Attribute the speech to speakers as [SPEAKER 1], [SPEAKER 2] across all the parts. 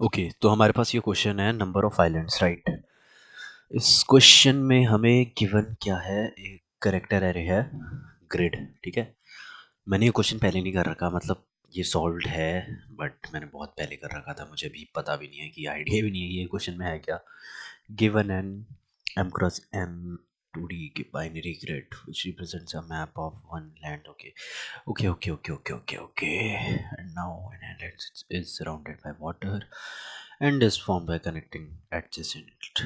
[SPEAKER 1] Okay, तो हमारे पास ये क्वेश्चन है नंबर ऑफ आइलैंड्स, राइट। इस क्वेश्चन में हमें गिवन क्या है, एक करेक्टर एरे है, ग्रिड। ठीक है, मैंने ये क्वेश्चन पहले नहीं कर रखा, मतलब ये सॉल्व्ड है, बट मैंने बहुत पहले कर रखा था, मुझे अभी पता भी नहीं है, कि आइडिया भी नहीं है ये क्वेश्चन में है क्या। Given an m cross m 2D binary grid which represents a map of one land. Okay, okay, okay, okay, okay, okay, okay. And now an island is surrounded by water and is formed by connecting adjacent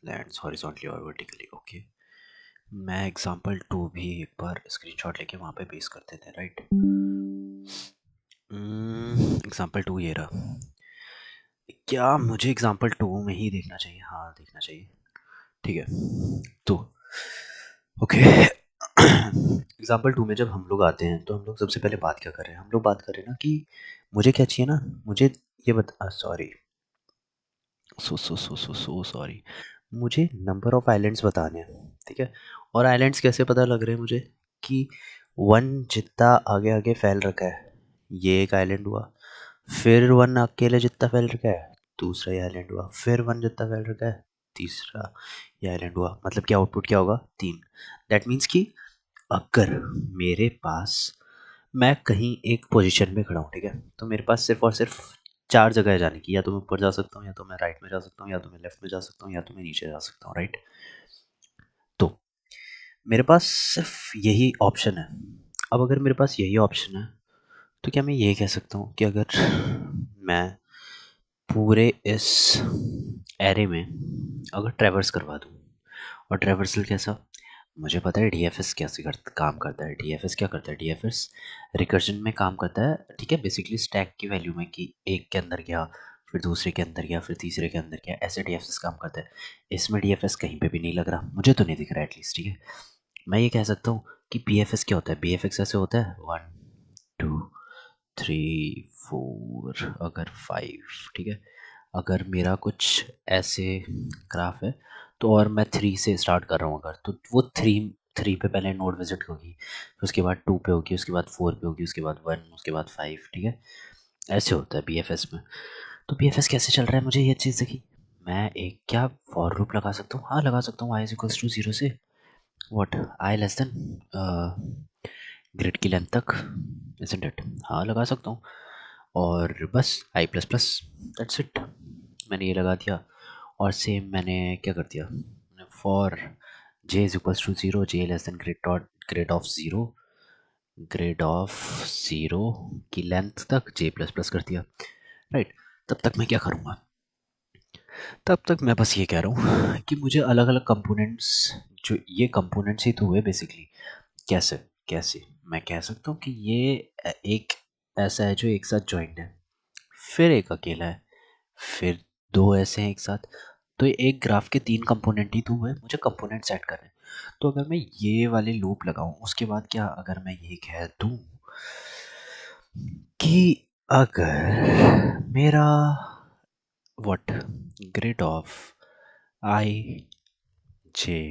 [SPEAKER 1] lands horizontally or vertically. Okay, मैं example 2 भी एक बार screenshot लेके वहाँ पे paste कर देते हैं, right. Example 2 ये रहा। क्या मुझे एग्जांपल 2 में ही देखना चाहिए? हाँ, देखना चाहिए। ठीक है, तो ओके। एग्जाम्पल 2 में जब हम लोग आते हैं तो हम लोग सबसे पहले बात क्या कर रहे हैं, हम लोग बात कर रहे हैं ना कि मुझे क्या चाहिए ना, मुझे ये बता, सॉरी, सो सॉरी, मुझे नंबर ऑफ आइलैंड्स बताने हैं, ठीक है। और आइलैंड्स कैसे पता लग रहे हैं मुझे, कि वन जितना आगे आगे फैल रखा है, ये एक आइलैंड हुआ। फिर वन अकेले जितना फैल रखा है, दूसरा ये आइलैंड हुआ। फिर वन जितना फैल रखा है, तीसरा ये आइलैंड हुआ। मतलब क्या आउटपुट क्या होगा, 3। दैट मीन्स कि अगर मेरे पास, मैं कहीं एक पोजीशन में खड़ा हूँ, ठीक है, तो मेरे पास सिर्फ और सिर्फ 4 जगह है जाने की। या तो मैं ऊपर जा सकता हूँ, या तो मैं राइट में जा सकता हूँ, या तो मैं लेफ्ट में जा सकता हूँ, या तो मैं नीचे जा सकता हूँ, राइट। तो मेरे पास सिर्फ यही ऑप्शन है। अब अगर मेरे पास यही ऑप्शन है, तो क्या मैं ये कह सकता हूँ कि अगर मैं पूरे इस एरे में अगर ट्रैवर्स करवा दूँ, और ट्रैवर्सल कैसा, मुझे पता है डीएफएस कैसे काम करता है। डीएफएस क्या करता है, डीएफएस रिकर्जन में काम करता है, ठीक है, बेसिकली स्टैक की वैल्यू में, कि एक के अंदर गया, फिर दूसरे के अंदर गया, फिर तीसरे के अंदर गया, ऐसे डीएफएस काम करता है। इसमें डीएफएस कहीं पे भी नहीं लग रहा, मुझे तो नहीं दिख रहा एटलीस्ट, ठीक है। मैं ये कह सकता हूँ कि बीएफएस क्या होता है, बीएफएस ऐसे होता है 1 2 3 4 अगर 5, ठीक है। अगर मेरा कुछ ऐसे ग्राफ है, तो और मैं 3 से स्टार्ट कर रहा हूँ अगर, तो वो 3 पे पहले नोड विजिट होगी, फिर उसके बाद 2 पे होगी, उसके बाद 4 पे होगी, उसके बाद 1, उसके बाद 5, ठीक है। ऐसे होता है बीएफएस में। तो बीएफएस कैसे चल रहा है, मुझे ये चीज़ देखी। मैं एक क्या फॉर लूप लगा सकता हूँ, हाँ लगा सकता हूँ, आई इज इक्वल्स टू 0 से what, I less than grid की लेंथ तक, इजंट इट, हाँ लगा सकता हूँ। और बस आई प्लस प्लस, दैट्स इट, मैंने ये लगा दिया। और सेम मैंने क्या कर दिया, for j is equals to 0, j less than grid of 0, grid of 0 की लेंथ तक जे प्लस प्लस कर दिया, राइट। तब तक मैं क्या करूँगा, तब तक मैं बस ये कह रहा हूँ कि मुझे अलग अलग कंपोनेंट्स, जो ये कंपोनेंट्स ही तो हुए बेसिकली। कैसे, कैसे मैं कह सकता हूँ कि ये एक ऐसा है जो एक साथ जॉइंट है, फिर एक अकेला है, फिर दो ऐसे हैं एक साथ। तो एक ग्राफ के 3 कंपोनेंट ही तो हुए, मुझे कंपोनेंट सेट करने हैं। तो अगर मैं ये वाले लूप लगाऊं, उसके बाद क्या, अगर मैं ये कह दूं कि अगर मेरा व्हाट, ग्रिड ऑफ आई जे,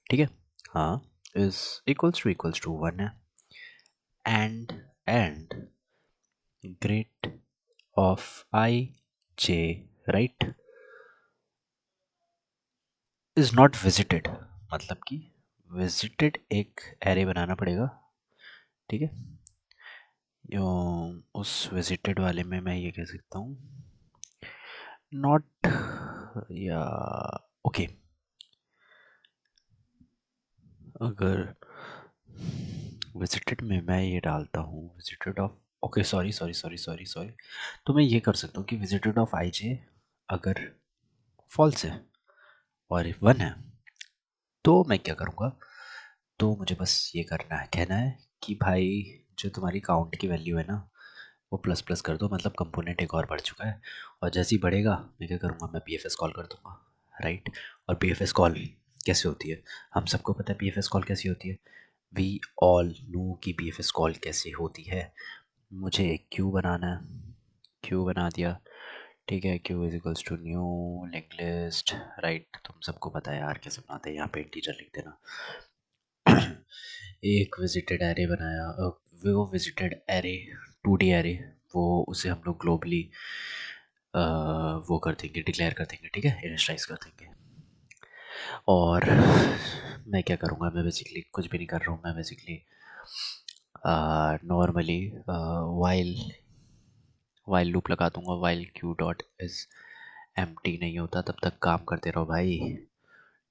[SPEAKER 1] ठीक है, हाँ, इज इक्वल्स टू 1 है, and grid of I J, right, is not visited. मतलब कि विजिटेड एक एरे बनाना पड़ेगा, ठीक है। यो, उस विजिटेड वाले में मैं ये कह सकता हूँ नॉट, या ओके, अगर विजिटेड में मैं ये डालता हूँ visited of, okay sorry sorry sorry sorry sorry, तो मैं ये कर सकता हूँ कि विजिटेड ऑफ आई जे अगर फॉल्स है और इफ 1 है, तो मैं क्या करूँगा, तो मुझे बस ये करना है, कहना है कि भाई जो तुम्हारी काउंट की वैल्यू है ना, वो प्लस प्लस कर दो, मतलब कंपोनेंट एक और बढ़ चुका है। और जैसे ही बढ़ेगा, मैं क्या करूँगा, मैं बी एफ एस कॉल कर दूंगा, राइट। और बी एफ एस कॉल कैसे होती है, हम सबको पता है बी एफ एस कॉल कैसी होती है। वी ऑल नो कि बी एफ एस कॉल कैसे होती है। मुझे एक क्यू बनाना है, क्यू बना दिया, ठीक है। Q is equals to new link list, right. तुम सबको पता है यार कैसे बनाते हैं, यहाँ पे इंटीजर लिख देना। एक विजिटेड एरे बनाया, वो विजिटेड एरे 2D एरे, वो उसे हम लोग ग्लोबली वो कर देंगे, डिक्लेयर कर देंगे, ठीक है, इनिशियलाइज कर देंगे। और मैं क्या करूँगा, मैं बेसिकली कुछ भी नहीं कर रहा हूँ, मैं बेसिकली नॉर्मली वाइल लूप लगा दूंगा, while Q dot is empty नहीं होता तब तक काम करते रहो भाई,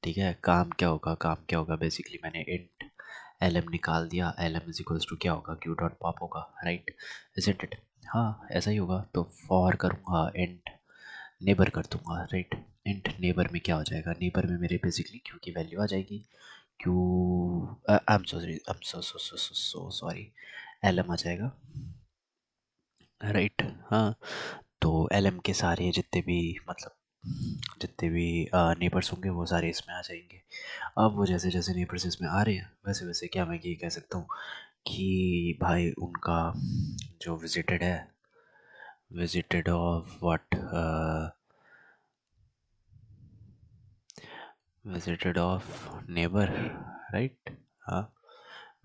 [SPEAKER 1] ठीक है। काम क्या होगा बेसिकली मैंने इंट एल एम निकाल दिया, l m is equals to क्या होगा, क्यू डॉट पॉप होगा, राइट, इज इट। हाँ ऐसा ही होगा, तो फॉर करूँगा इंट नेबर कर दूंगा, राइट। इंट नेबर में क्या हो जाएगा, नेबर में मेरे बेसिकली क्यू की वैल्यू आ जाएगी, Q I am sorry, I am so sorry, L M आ जाएगा, राइट। हाँ, तो एल एम के सारे जितने भी मतलब जितने भी नेबर्स होंगे वो सारे इसमें आ जाएंगे। अब वो जैसे जैसे नेबर्स इसमें आ रहे हैं वैसे वैसे क्या मैं ये कह सकता हूँ कि भाई उनका जो विजिटेड है, visited of what, visited of neighbour, right. हाँ,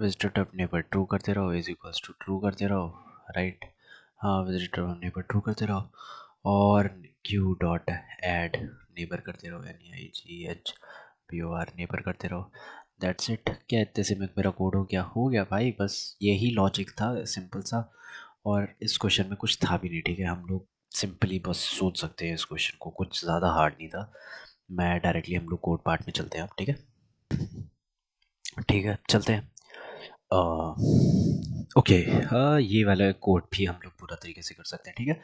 [SPEAKER 1] विजिटेड ऑफ नेबर ट्रू करते रहो इज इक्वल्स टू ट्रू करते रहो, राइट। हाँ, विजिटेड ऑफ नेबर ट्रू करते रहो और क्यू डॉट ऐड नेबर करते रहो, NEIGHBOR नेबर करते रहो, दैट्स इट। क्या इतने से मेरा कोड हो गया भाई, बस यही लॉजिक था, सिंपल सा। और इस क्वेश्चन में कुछ था भी नहीं, ठीक है, हम लोग सिंपली बस सोच सकते हैं इस क्वेश्चन को, कुछ ज़्यादा हार्ड नहीं था। मैं डायरेक्टली हम लोग कोड पार्ट में चलते हैं अब, ठीक है। ठीक है चलते हैं। ओके, हाँ ये वाला कोड भी हम लोग पूरा तरीके से कर सकते हैं, ठीक है।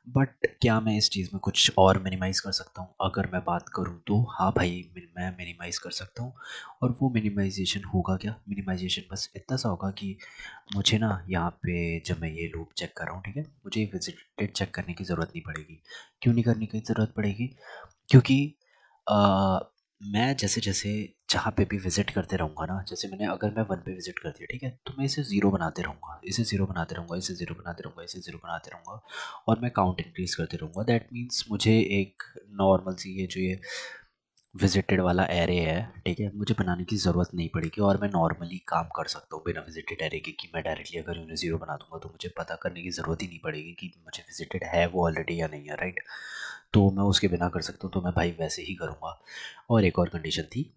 [SPEAKER 1] बट क्या मैं इस चीज़ में कुछ और मिनिमाइज़ कर सकता हूँ, अगर मैं बात करूँ तो हाँ भाई, मैं मिनिमाइज़ कर सकता हूँ। और वो मिनिमाइजेशन होगा क्या, मिनिमाइजेशन बस इतना सा होगा कि मुझे ना यहाँ पे जब मैं ये लूप चेक कर रहा हूँ, ठीक है, मुझे विजिटेड चेक करने की ज़रूरत नहीं पड़ेगी। क्यों नहीं करने की ज़रूरत पड़ेगी, क्योंकि अ, मैं जैसे-जैसे जहाँ पे भी विज़िट करते रहूँगा ना, जैसे मैंने अगर मैं 1 पे विज़िट कर दिया, ठीक है? तो मैं इसे 0 बनाते रहूँगा, इसे 0 बनाते रहूँगा, इसे 0 बनाते रहूँगा, इसे 0 बनाते रहूँगा और मैं काउंट इंक्रीज़ करते रहूँगा। दैट मीन्स मुझे एक नॉर्मल सी ये विज़िटेड वाला एरे है, ठीक है? मुझे बनाने की ज़रूरत नहीं पड़ेगी और मैं नॉर्मली काम कर सकता हूँ बिना विज़िटेड एरे के, कि मैं डायरेक्टली अगर उन्हें 0 बना दूँगा तो मुझे पता करने की ज़रूरत ही नहीं पड़ेगी कि मुझे विज़िटेड है वो ऑलरेडी या नहीं है, राइट? तो मैं उसके बिना कर सकता हूँ, तो मैं भाई वैसे ही करूँगा। और एक और कंडीशन थी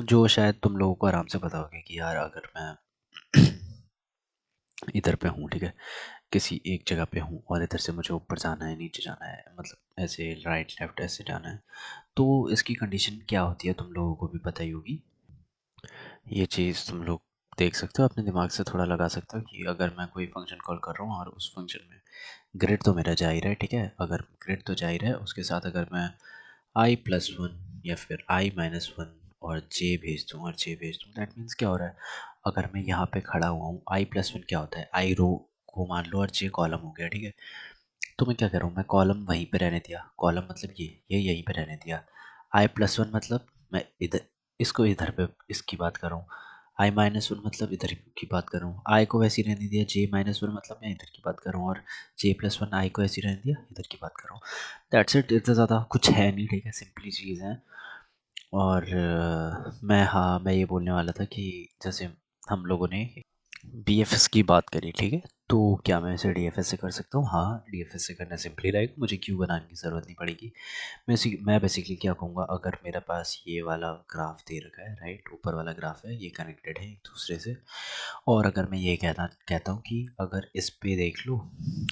[SPEAKER 1] जो शायद तुम लोगों को आराम से पता होगी कि यार अगर मैं इधर पे हूँ, ठीक है, किसी एक जगह पे हूँ और इधर से मुझे ऊपर जाना है, नीचे जाना है, मतलब ऐसे राइट लेफ्ट ऐसे जाना है, तो इसकी कंडीशन क्या होती है तुम लोगों को भी पता ही होगी। ये चीज़ तुम लोग देख सकते हो, अपने दिमाग से थोड़ा लगा सकते हो कि अगर मैं कोई फंक्शन कॉल कर रहा हूँ और उस फंक्शन में ग्रिड तो मेरा जा ही रहा है, ठीक है, अगर ग्रिड तो जा ही रहा है, उसके साथ अगर मैं i+1 या फिर i-1 और j भेज दूँ और j भेज दूँ, दैट मीन्स क्या हो रहा है, अगर मैं यहाँ पे खड़ा हुआ हूँ, i+1 क्या होता है, i रो को मान लो और j कॉलम हो गया, ठीक है। तो मैं क्या कर रहा हूँ, मैं कॉलम वहीं पे रहने दिया, कॉलम मतलब ये यहीं पे रहने दिया, i+1 मतलब मैं इधर इसको इधर पे इसकी बात कर रहा हूँ, i-1 मतलब इधर की बात कर रहा हूँ, i को वैसे ही रहने दिया, j-1 मतलब मैं इधर की बात कर रहा हूँ और j+1 i को ऐसे ही रहने दिया, इधर की बात कर रहा हूँ। दैट्स इट, इतना ज़्यादा कुछ है नहीं, ठीक है, सिंपली चीज़ है। और मैं ये बोलने वाला था कि जैसे हम लोगों ने BFS की बात करी, ठीक है, तो क्या मैं इसे DFS से कर सकता हूँ, हाँ DFS से करना सिंपली रहेगा, मुझे क्यों बनाने की ज़रूरत नहीं पड़ेगी। मैं बेसिकली क्या कहूँगा, अगर मेरे पास ये वाला ग्राफ दे रखा है, राइट, ऊपर वाला ग्राफ है, ये कनेक्टेड है एक दूसरे से, और अगर मैं ये कहता हूँ कि अगर इस पे देख लो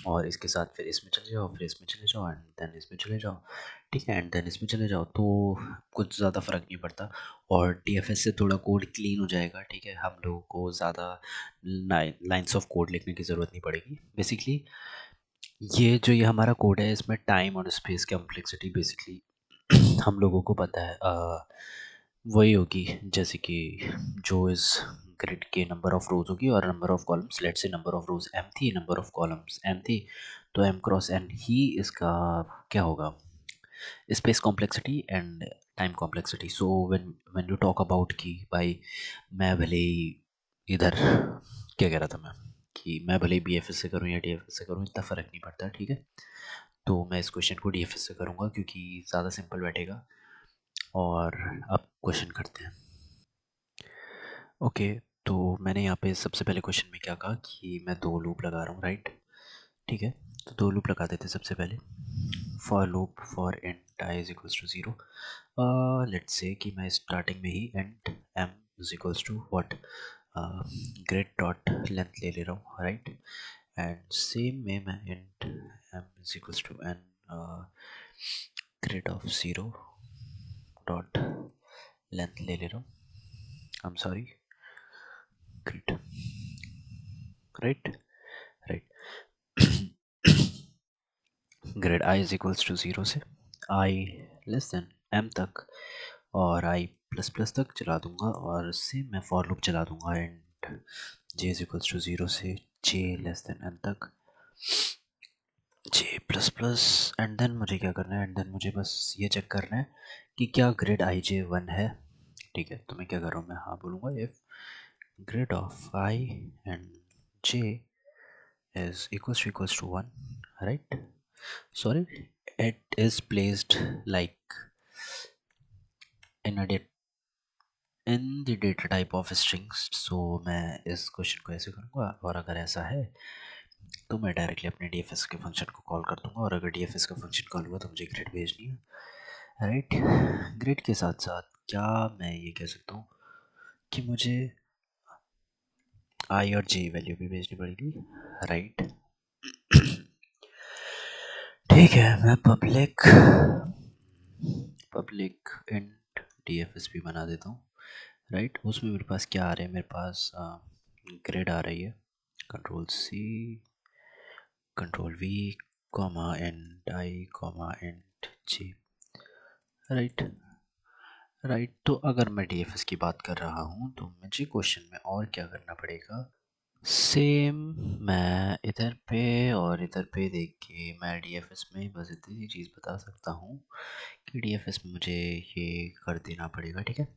[SPEAKER 1] और इसके साथ फिर इसमें चले जाओ, फिर इसमें चले जाओ एंड देन इसमें चले जाओ, ठीक है, एंड देन इसमें चले जाओ, तो कुछ ज़्यादा फ़र्क नहीं पड़ता और DFS से थोड़ा कोड क्लीन हो जाएगा, ठीक है, हम लोगों को ज़्यादा लाइन्स ऑफ कोड लिखने की ज़रूरत नहीं पड़ेगी। बेसिकली ये हमारा कोड है, इसमें टाइम और स्पेस कॉम्प्लेक्सिटी बेसिकली हम लोगों को पता है, वही होगी जैसे कि जो इस ग्रिड के नंबर ऑफ रोज होगी और number of columns, let's say number of rose m थी, नंबर ऑफ कॉलम्स n थी, तो m क्रॉस n ही इसका क्या होगा, space complexity and time complexity. So when you talk about कि भाई मैं भले ही इधर क्या कह रहा था मैं, कि मैं भले ही BFS से करूँ या DFS से करूँ, इतना फ़र्क नहीं पड़ता, ठीक है। तो मैं इस क्वेश्चन को DFS से करूँगा क्योंकि ज़्यादा सिंपल बैठेगा। और अब क्वेश्चन करते हैं। ओके, तो मैंने यहाँ पे सबसे पहले क्वेश्चन में क्या कहा कि मैं 2 लूप लगा रहा हूँ, राइट, ठीक है। तो 2 लूप लगा देते सबसे पहले। For loop for int I is equals to 0। Let's say कि मैं स्टार्टिंग में ही int M is equals to what grid dot length ले रहा हूँ, राइट। एंड सेम में मैं int M is equals to N grid of 0 dot length ले रहा हूँ, I am sorry, grid, right, right. Grid I is equals to 0 से आई less than M तक और आई प्लस प्लस तक चला दूंगा, और सेम मैं फॉर लूप चला दूंगा and J is equals to 0 से जे लेस देन एन तक, j plus plus. And then मुझे क्या करना है, एंड देन मुझे बस ये चेक करना है कि क्या ग्रेड आई जे 1 है, ठीक है। तो मैं क्या कर रहा हूँ, मैं हाँ बोलूँगा if grade of I and J is equals to 1, right? Sorry, it is placed like in a date in the data type of strings। so मैं इस क्वेश्चन को ऐसे करूँगा, और अगर ऐसा है तो मैं डायरेक्टली अपने dfs के फंक्शन को कॉल कर दूंगा, और अगर dfs का फंक्शन कॉल हुआ तो मुझे ग्रेड भेजनी है, राइट। ग्रेड के साथ साथ क्या मैं ये कह सकता हूँ कि मुझे आई और जे वैल्यू भी भेजनी पड़ेगी, राइट। ठीक है, मैं पब्लिक इंट डीएफएस भी बना देता हूँ, राइट। उसमें मेरे पास क्या आ रहा है, मेरे पास ग्रेड आ रही है, control C control V comma and i comma and j, right, right. तो अगर मैं डीएफएस की बात कर रहा हूँ तो मुझे क्वेश्चन में और क्या करना पड़ेगा, सेम मैं इधर पे और इधर पे देख के मैं डीएफएस में बस इतनी सी चीज़ बता सकता हूँ कि डीएफएस में मुझे ये कर देना पड़ेगा, ठीक है।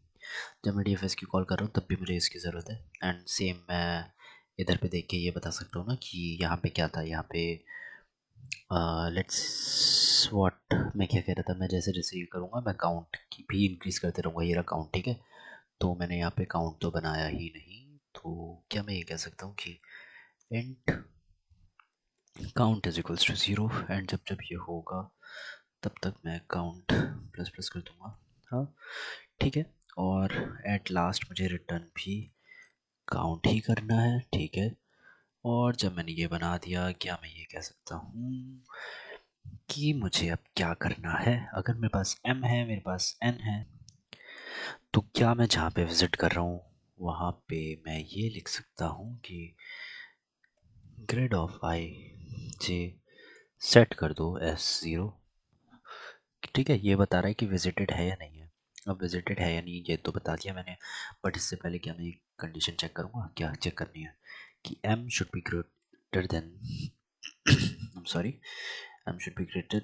[SPEAKER 1] जब मैं डीएफएस की कॉल कर रहा हूँ तब भी मुझे इसकी ज़रूरत है, एंड सेम मैं इधर पे देख के ये बता सकता हूँ ना कि यहाँ पे क्या था, यहाँ पे लेट्स व्हाट, मैं क्या कह रहा था, मैं जैसे जैसे ये करूँगा मैं काउंट की भी इंक्रीज़ करते रहूँगा, ये रहा काउंट, ठीक है। तो मैंने यहाँ पे काउंट तो बनाया ही नहीं, तो क्या मैं ये कह सकता हूँ कि int count is equals to 0, and जब जब ये होगा तब तक मैं काउंट प्लस प्लस कर दूंगा, हाँ, ठीक है। और एट लास्ट मुझे रिटर्न भी काउंट ही करना है, ठीक है। और जब मैंने ये बना दिया, क्या मैं ये कह सकता हूँ कि मुझे अब क्या करना है, अगर मेरे पास m है, मेरे पास n है, तो क्या मैं जहाँ पे विजिट कर रहा हूँ वहाँ पे मैं ये लिख सकता हूँ कि grade of I J set कर दो S0, ठीक है। ये बता रहा है कि विजिटेड है या नहीं है। अब विजिटेड है या नहीं ये तो बता दिया मैंने, बट इससे पहले क्या मैं एक कंडीशन चेक करूँगा, क्या चेक करनी है कि m should be greater than I am sorry, m should be greater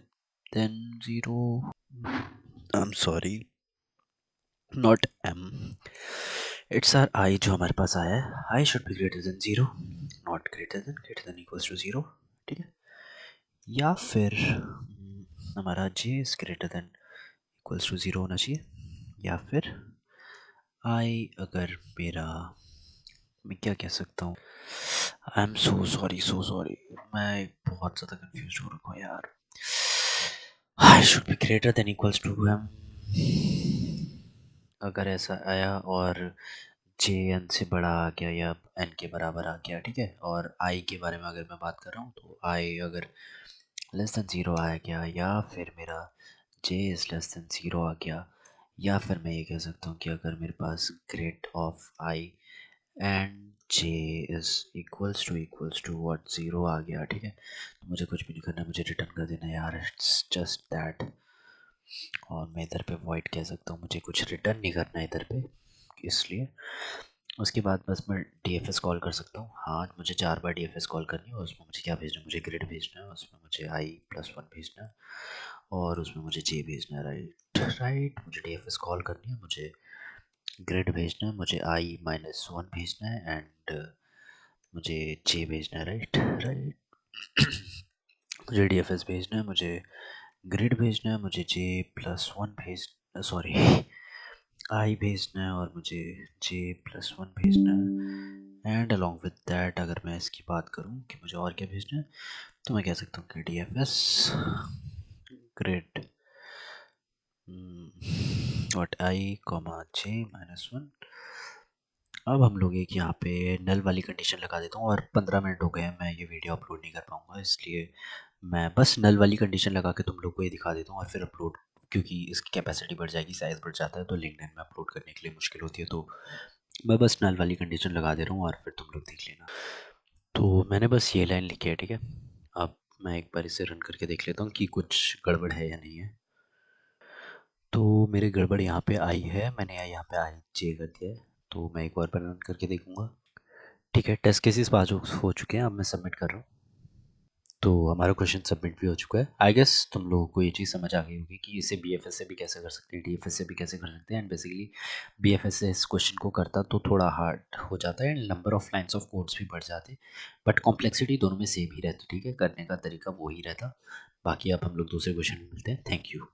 [SPEAKER 1] than 0, I am sorry, not m, it's r i जो हमारे पास आया है, i should be greater than 0, not greater than equals to 0, ठीक है। या फिर हमारा j is greater than equals to 0 होना चाहिए, या फिर आई अगर मेरा, मैं क्या कह सकता हूँ, आई एम सो सॉरी, मैं बहुत ज़्यादा कंफ्यूज हो रखा हूँ यार। I should be greater than equals to m, अगर ऐसा आया और जे एन से बड़ा आ गया या एन के बराबर आ गया, ठीक है। और आई के बारे में अगर मैं बात कर रहा हूँ तो आई अगर लेस देन 0 आ गया, या फिर मेरा जे इज़ लेस देन 0 आ गया, या फिर मैं ये कह सकता हूँ कि अगर मेरे पास grid of I and J is equals to what 0 आ गया, ठीक है। तो मुझे कुछ भी नहीं करना, मुझे रिटर्न कर देना यार, इट्स जस्ट दैट। और मैं इधर पे वॉइड कह सकता हूँ, मुझे कुछ रिटर्न नहीं करना है इधर पे, इसलिए उसके बाद बस मैं डीएफएस कॉल कर सकता हूँ। हाँ, मुझे 4 बार डीएफएस कॉल करनी है, उसमें मुझे क्या भेजना है, मुझे ग्रिड भेजना है, उसमें मुझे i+1 भेजना है, और उसमें मुझे जे भेजना है, राइट, राइट। मुझे डीएफएस कॉल करनी है, मुझे ग्रिड भेजना है, मुझे i-1 भेजना है, एंड मुझे जे भेजना है, राइट, राइट। मुझे डीएफएस भेजना है, मुझे ग्रिड भेजना है, मुझे j+1 सॉरी आई भेजना है, और मुझे j+1 भेजना है, एंड अलॉन्ग विद दैट अगर मैं इसकी बात करूं कि मुझे और क्या भेजना है, तो मैं कह सकता हूँ कि डीएफएस ग्रेट। और आई कॉमा जे -1। अब हम लोग एक यहाँ पे नल वाली कंडीशन लगा देता हूँ, और 15 मिनट हो गए हैं, मैं ये वीडियो अपलोड नहीं कर पाऊँगा, इसलिए मैं बस नल वाली कंडीशन लगा के तुम लोग को ये दिखा देता हूँ और फिर अपलोड, क्योंकि इसकी कैपेसिटी बढ़ जाएगी, साइज़ बढ़ जाता है तो लिंक्डइन में अपलोड करने के लिए मुश्किल होती है, तो मैं बस नल वाली कंडीशन लगा दे रहा हूँ और फिर तुम लोग देख लेना। तो मैंने बस ये लाइन लिखी है, ठीक है। अब मैं एक बार इसे रन करके देख लेता हूँ कि कुछ गड़बड़ है या नहीं है। तो मेरे गड़बड़ यहाँ पे आई है, मैंने यहाँ पे आई जे कर दिया है, तो मैं एक बार पर रन करके देखूँगा। ठीक है, टेस्ट केसेस पास हो चुके हैं, अब मैं सबमिट कर रहा हूँ। तो हमारा क्वेश्चन सबमिट भी हो चुका है। आई गेस तुम लोगों को ये चीज़ समझ आ गई होगी कि इसे बीएफएस से भी कैसे कर सकते हैं, डीएफएस से भी कैसे कर सकते हैं, एंड बेसिकली बीएफएस से इस क्वेश्चन को करता तो थोड़ा हार्ड हो जाता है and number of lines of codes भी बढ़ जाते, बट कॉम्प्लेक्सिटी दोनों में सेम ही रहती, ठीक है, करने का तरीका वही रहता। बाकी अब हम लोग दूसरे क्वेश्चन में मिलते हैं। Thank you.